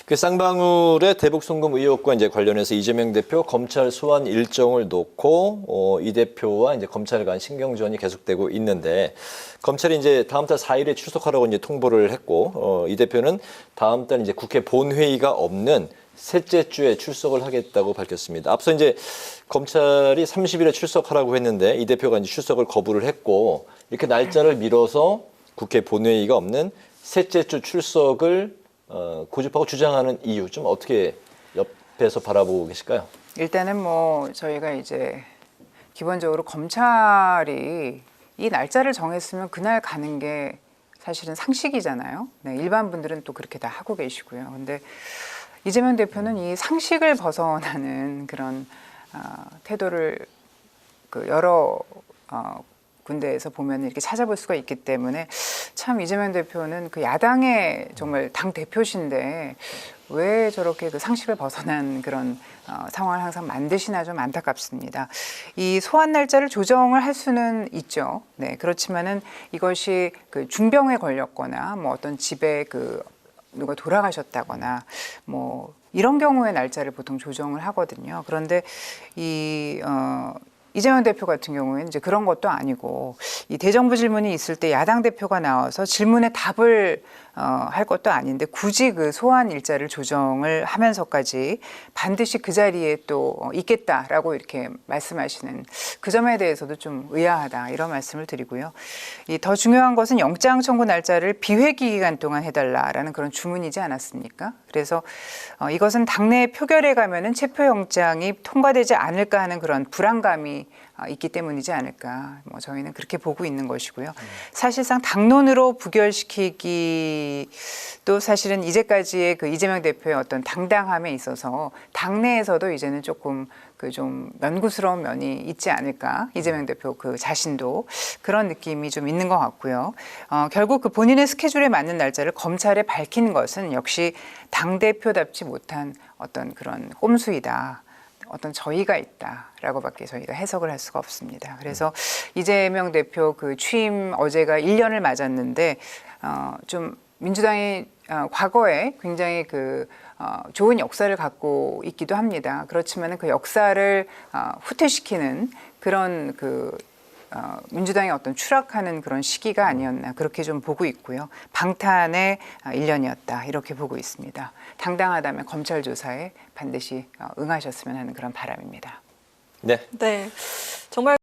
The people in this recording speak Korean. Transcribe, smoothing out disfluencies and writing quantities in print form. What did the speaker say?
그 쌍방울의 대북 송금 의혹과 이제 관련해서 이재명 대표 검찰 소환 일정을 놓고 이 대표와 이제 검찰 간 신경전이 계속되고 있는데 검찰이 이제 다음 달 4일에 출석하라고 이제 통보를 했고 이 대표는 다음 달 이제 국회 본회의가 없는 셋째 주에 출석을 하겠다고 밝혔습니다. 앞서 이제 검찰이 30일에 출석하라고 했는데 이 대표가 이제 출석을 거부를 했고 이렇게 날짜를 미뤄서 국회 본회의가 없는 셋째 주 출석을 고집하고 주장하는 이유 좀 어떻게 옆에서 바라보고 계실까요? 일단은 뭐 저희가 이제 기본적으로 검찰이 이 날짜를 정했으면 그날 가는 게 사실은 상식이잖아요. 네, 일반 분들은 또 그렇게 다 하고 계시고요. 근데 이재명 대표는 이 상식을 벗어나는 그런 태도를 그 여러 군데에서 보면 이렇게 찾아볼 수가 있기 때문에 참 이재명 대표는 그 야당의 정말 당 대표신데 왜 저렇게 그 상식을 벗어난 그런 상황을 항상 만드시나 좀 안타깝습니다. 이 소환 날짜를 조정을 할 수는 있죠. 네, 그렇지만은 이것이 그 중병에 걸렸거나 뭐 어떤 집에 그 누가 돌아가셨다거나 뭐 이런 경우에 날짜를 보통 조정을 하거든요. 그런데 이재명 대표 같은 경우에는 이제 그런 것도 아니고 이 대정부 질문이 있을 때 야당 대표가 나와서 질문에 답을 할 것도 아닌데 굳이 그 소환 일자를 조정을 하면서까지 반드시 그 자리에 또 있겠다라고 이렇게 말씀하시는 그 점에 대해서도 좀 의아하다 이런 말씀을 드리고요. 더 중요한 것은 영장 청구 날짜를 비회기 기간 동안 해달라라는 그런 주문이지 않았습니까? 그래서 이것은 당내 표결에 가면은 체포영장이 통과되지 않을까 하는 그런 불안감이 있기 때문이지 않을까. 뭐 저희는 그렇게 보고 있는 것이고요. 사실상 당론으로 부결시키기 또 사실은 이제까지의 그 이재명 대표의 어떤 당당함에 있어서 당내에서도 이제는 조금 그 좀 면구스러운 면이 있지 않을까. 이재명 대표 그 자신도 그런 느낌이 좀 있는 것 같고요. 결국 그 본인의 스케줄에 맞는 날짜를 검찰에 밝힌 것은 역시 당대표답지 못한 어떤 그런 꼼수이다. 어떤 저희가 있다라고밖에 저희가 해석을 할 수가 없습니다. 그래서 이재명 대표 그 취임 어제가 1년을 맞았는데 좀 민주당이 과거에 굉장히 그 좋은 역사를 갖고 있기도 합니다. 그렇지만 그 역사를 후퇴시키는 그런 그 민주당이 어떤 추락하는 그런 시기가 아니었나 그렇게 좀 보고 있고요. 방탄의 1년이었다 이렇게 보고 있습니다. 당당하다면 검찰 조사에 반드시 응하셨으면 하는 그런 바람입니다. 네. 네, 정말